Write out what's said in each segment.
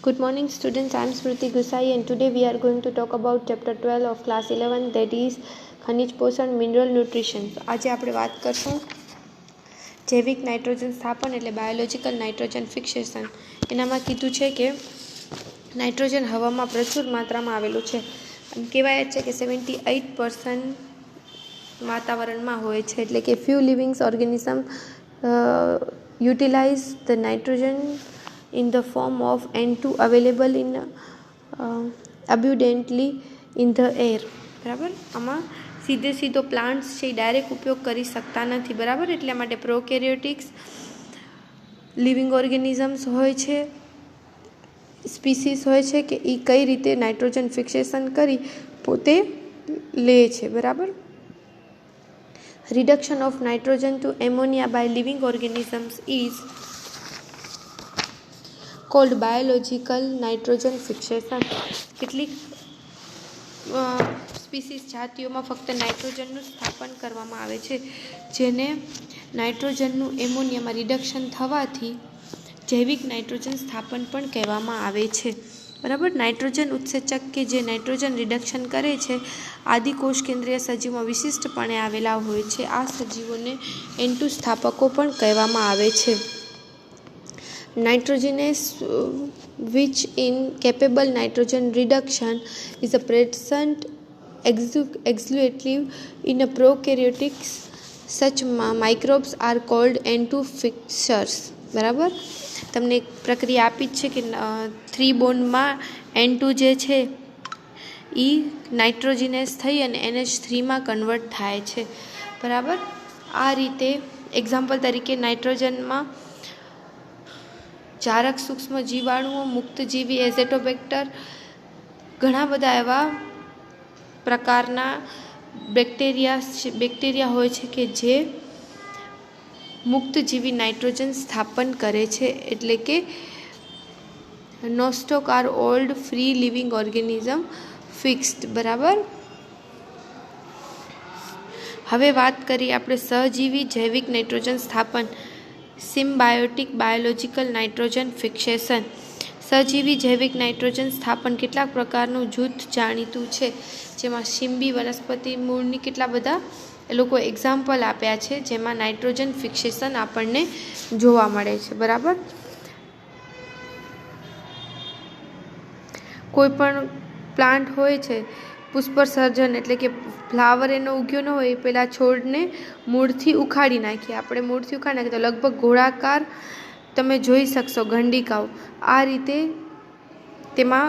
Good morning students, I am Smriti Gusai and today we are going to talk about chapter 12 of class 11, that is ખનિજ પોષણ mineral nutrition. આજે આપણે વાત કરશું જૈવિક nitrogen સ્થાપન એટલે બાયોલોજિકલ નાઇટ્રોજન ફિક્સેશન. એનામાં કીધું છે કે નાઇટ્રોજન હવામાં પ્રચુર માત્રામાં આવેલું છે અને કહેવાય છે કે 78% વાતાવરણમાં હોય છે, એટલે કે few living organism utilise the nitrogen in the form of N2 available in abundantly in the air. બરાબર, આમાં સીધો પ્લાન્ટ્સ છે એ ડાયરેક્ટ ઉપયોગ કરી શકતા નથી. બરાબર, એટલા માટે પ્રોકેરિયોટિક્સ લિવિંગ ઓર્ગેનિઝમ્સ હોય છે, સ્પીસીસ હોય છે કે એ કઈ રીતે નાઇટ્રોજન ફિક્સેશન કરી પોતે લે છે. બરાબર, reduction of nitrogen to ammonia by living organisms is called biological nitrogen fixation. કેટલીક સ્પીસીસ જાતિઓમાં ફક્ત નાઇટ્રોજનનું સ્થાપન કરવામાં આવે છે, જેને નાઇટ્રોજનનું એમોનિયામાં રિડક્શન થવાથી જૈવિક નાઇટ્રોજન સ્થાપન પણ કહેવામાં આવે છે. બરાબર, નાઇટ્રોજન ઉત્સેચક કે જે નાઇટ્રોજન રિડક્શન કરે છે આદિકોષ કેન્દ્રીય સજીવમાં વિશિષ્ટપણે આવેલા હોય છે. આ સજીવોને N2 સ્થાપકો પણ કહેવામાં આવે છે. Nitrogenase which in capable nitrogen reduction is a present exclusively in a prokaryotes. Such microbes are called N2 fixers. બરાબર, તમને એક પ્રક્રિયા આપી જ છે કે 3 બોન્ડમાં N2 જે છે એ નાઇટ્રોજિનેસ થઈ અને NH3માં કન્વર્ટ થાય છે. બરાબર, આ રીતે એક્ઝામ્પલ તરીકે નાઇટ્રોજનમાં જારક સૂક્ષ્મ જીવાણુઓ, મુક્તજીવી એઝેટોબેક્ટર, ઘણા બધા એવા પ્રકારના બેક્ટેરિયા હોય છે કે જે મુક્તજીવી નાઇટ્રોજન સ્થાપન કરે છે, એટલે કે Nostoc are old free living organism fixed. બરાબર, હવે વાત કરીએ આપણે સહજીવી જૈવિક નાઇટ્રોજન સ્થાપન સિમ્બાયોટિક બાયોલોજિકલ નાઇટ્રોજન ફિક્સેશન. સહજીવી જૈવિક નાઇટ્રોજન સ્થાપન કેટલાક પ્રકારનું જૂથ જાણીતું છે, જેમાં સિમ્બી વનસ્પતિ મૂળની કેટલા બધા એ લોકો એક્ઝામ્પલ આપ્યા છે, જેમાં નાઇટ્રોજન ફિક્સેશન આપણને જોવા મળે છે. બરાબર, કોઈ પણ પ્લાન્ટ હોય છે, પુષ્પસર્જન એટલે કે ફ્લાવર એનો ઉગ્યો ન હોય એ પહેલાં છોડને મૂળથી ઉખાડી નાખીએ. આપણે મૂળથી ઉખાડી નાખીએ તો લગભગ ગોળાકાર તમે જોઈ શકશો ગંડિકાઓ. આ રીતે તેમાં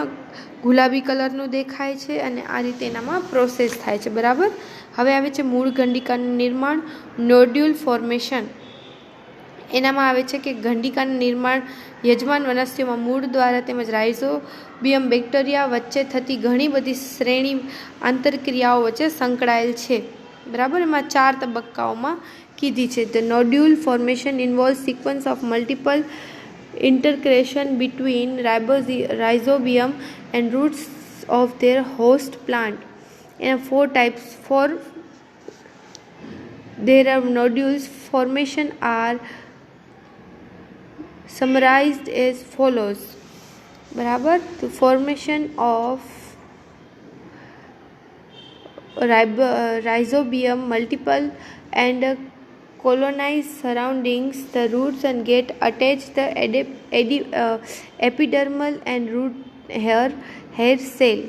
ગુલાબી કલરનું દેખાય છે અને આ રીતે એનામાં પ્રોસેસ થાય છે. બરાબર, હવે આવે છે મૂળ ગંડિકાનું નિર્માણ, નોડ્યુલ ફોર્મેશન. એનામાં આવે છે કે ગંડિકાનું નિર્માણ યજમાન વનસ્પતિઓમાં મૂળ દ્વારા તેમજ રાઇઝોબિયમ બેક્ટેરિયા વચ્ચે થતી ઘણી બધી શ્રેણી આંતરક્રિયાઓ વચ્ચે સંકળાયેલ છે. બરાબર, એમાં 4 તબક્કાઓમાં કીધી છે. The nodule formation involve sequence of multiple interaction between rhizobium and roots of their host plant. એના 4 types four there are nodules formation are summarized as follows. બરાબર, the formation of rhizobium multiple and colonize surroundings the roots and get attached the epidermal and root hair cell.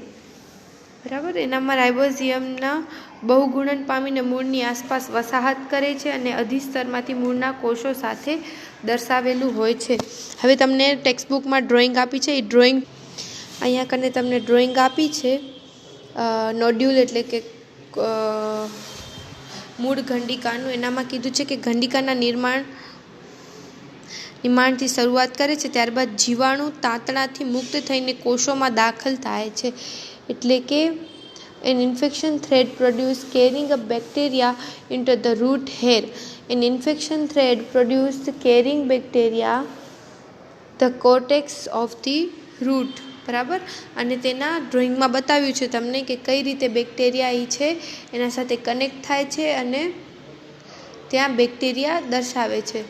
બરાબર, એનામાં રાઇબોઝિયમના બહુગુણન પામીને મૂળની આસપાસ વસાહત કરે છે અને અધિસ્તરમાંથી મૂળના કોષો સાથે દર્શાવેલું હોય છે. હવે તમને ટેક્સ્ટબુકમાં ડ્રોઈંગ આપી છે, એ ડ્રોઈંગ અહીંયા કને તમને ડ્રોઈંગ આપી છે. નોડ્યુલ એટલે કે મૂળ ગંડિકાનું. એનામાં કીધું છે કે ગંડિકાના નિર્માણથી શરૂઆત કરે છે, ત્યારબાદ જીવાણુ તાંતણાથી મુક્ત થઈને કોષોમાં દાખલ થાય છે. એટલે કે an infection thread produced carrying a bacteria into the root hair. An infection thread produced carrying bacteria the cortex of the root. બરાબર, અને તેના ડ્રોઈંગમાં બતાવ્યું છે તમને કે કઈ રીતે બેક્ટેરિયા એ છે એના સાથે કનેક્ટ થાય છે અને ત્યાં બેક્ટેરિયા દર્શાવે છે.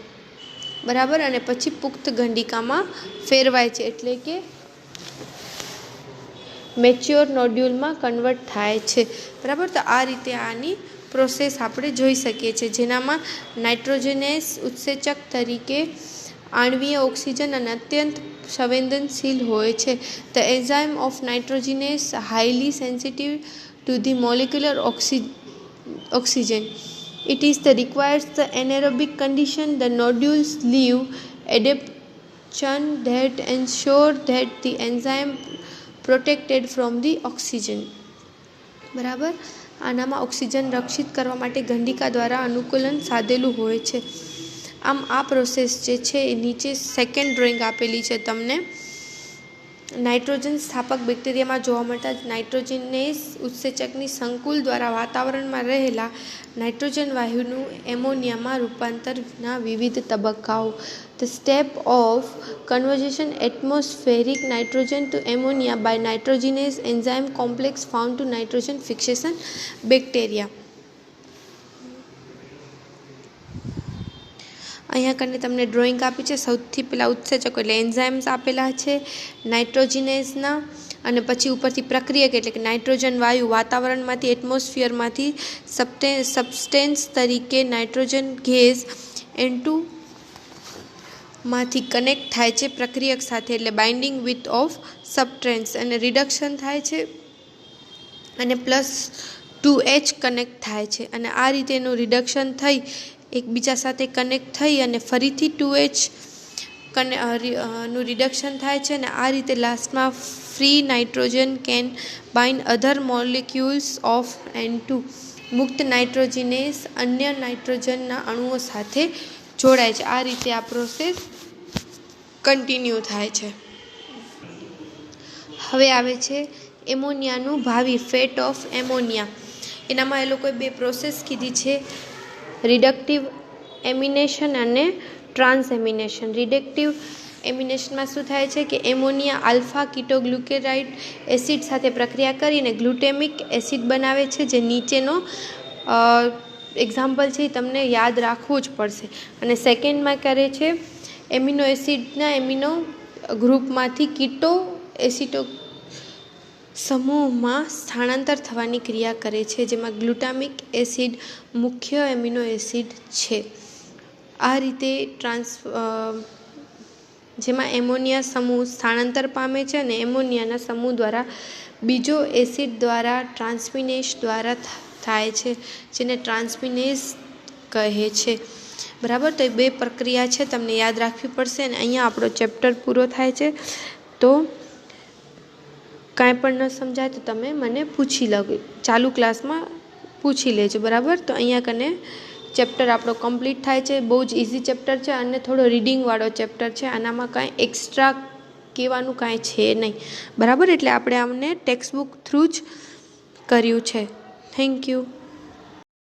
બરાબર, અને પછી પુખ્ત ગંડિકામાં ફેરવાય છે, એટલે કે મેચ્યોર નોડ્યુલમાં કન્વર્ટ થાય છે, બરાબર. તો આ રીતે આની પ્રોસેસ આપણે જોઈ શકીએ છીએ, જેનામાં નાઇટ્રોજનેસ ઉત્સેચક તરીકે આણ્વીય ઓક્સિજન અને અત્યંત સંવેદનશીલ હોય છે. The enzyme of nitrogenase highly sensitive to the molecular oxygen. It is the requires the anaerobic condition. The nodules leave adaptation that ensure that the enzyme protected from the oxygen. બરાબર. આનામાં oxygen રક્ષિત કરવા માટે ગંડિકા દ્વારા અનુકૂલન સાધેલું હોય છે. આમ આ process જે છે એ નીચે સેકન્ડ ડ્રોઈંગ આપેલી છે તમને. નાઇટ્રોજન સ્થાપક બેક્ટેરિયામાં જોવા મળતા નાઇટ્રોજનેસ ઉત્સેચકની સંકુલ દ્વારા વાતાવરણમાં રહેલા નાઇટ્રોજન વાયુનું એમોનિયામાં રૂપાંતરના વિવિધ તબક્કાઓ. The step of conversion atmospheric nitrogen to ammonia by nitrogenase enzyme complex found to nitrogen fixation bacteria. અહીંયા કને તમને ડ્રોઈંગ આપી છે. સૌથી પહેલાં ઉત્સેચકો એટલે એન્ઝાઇમ્સ આપેલા છે નાઇટ્રોજનેસના, અને પછી ઉપરથી પ્રક્રિયક એટલે કે નાઇટ્રોજન વાયુ વાતાવરણમાંથી એટમોસ્ફિયરમાંથી સબસ્ટેન્સ તરીકે નાઇટ્રોજન ગેસ N2 માંથી કનેક્ટ થાય છે પ્રક્રિયક સાથે, એટલે બાઇન્ડિંગ વિથ ઓફ સબસ્ટેન્સ, અને રિડક્શન થાય છે અને +2H કનેક્ટ થાય છે, અને આ રીતે એનું રિડક્શન થઈ એકબીજા સાથે કનેક્ટ થઈ અને ફરીથી 2H નું રિડક્શન થાય છે, અને આ રીતે લાસ્ટમાં free nitrogen can bind other molecules of N2. મુક્ત નાઇટ્રોજનેસ અન્ય નાઇટ્રોજનના અણુઓ સાથે જોડાય છે. આ રીતે આ પ્રોસેસ કન્ટિન્યુ થાય છે. હવે આવે છે એમોનિયાનું ભાવિ, ફેટ ઓફ એમોનિયા. એનામાં એ લોકોએ બે પ્રોસેસ કીધી છે, રિડક્ટિવ એમિનેશન અને ટ્રાન્સ એમિનેશન. રિડક્ટિવ એમિનેશનમાં શું થાય છે કે એમોનિયા આલ્ફા કીટોગ્લુકેરાઇડ એસિડ સાથે પ્રક્રિયા કરીને ગ્લુટેમિક એસિડ બનાવે છે, જે નીચેનો એક્ઝામ્પલ છે એ તમને યાદ રાખવું જ પડશે. અને સેકન્ડમાં કરે છે એમિનો એસિડના એમિનો ગ્રુપમાંથી કીટો એસિટો સમૂહમાં સ્થાનાંતર થવાની ક્રિયા કરે છે, જેમાં ગ્લુટામિક એસિડ મુખ્ય એમિનો એસિડ છે. આ રીતે જેમાં એમોનિયા સમૂહ સ્થાનાંતર પામે છે અને એમોનિયાના સમૂહ દ્વારા બીજો એસિડ દ્વારા ટ્રાન્સમિનેશ દ્વારા થાય છે, જેને ટ્રાન્સમિનેસ કહે છે. બરાબર. તો એ બે પ્રક્રિયા છે, તમને યાદ રાખવી પડશે. અને અહીંયા આપણો ચેપ્ટર પૂરો થાય છે. તો કાંઈ પણ ન સમજાય તો તમે મને પૂછી લો, ચાલુ ક્લાસમાં પૂછી લેજો. બરાબર. તો અહીંયા કને ચેપ્ટર આપણો કમ્પ્લીટ થાય છે. બહુ જ ઇઝી ચેપ્ટર છે અને થોડો રીડિંગવાળો ચેપ્ટર છે. આનામાં કાંઈ એક્સ્ટ્રા કહેવાનું કાંઈ છે નહીં. બરાબર. એટલે આપણે આમને ટેક્સ્ટ બુક થ્રુ જ કર્યું છે. Thank you.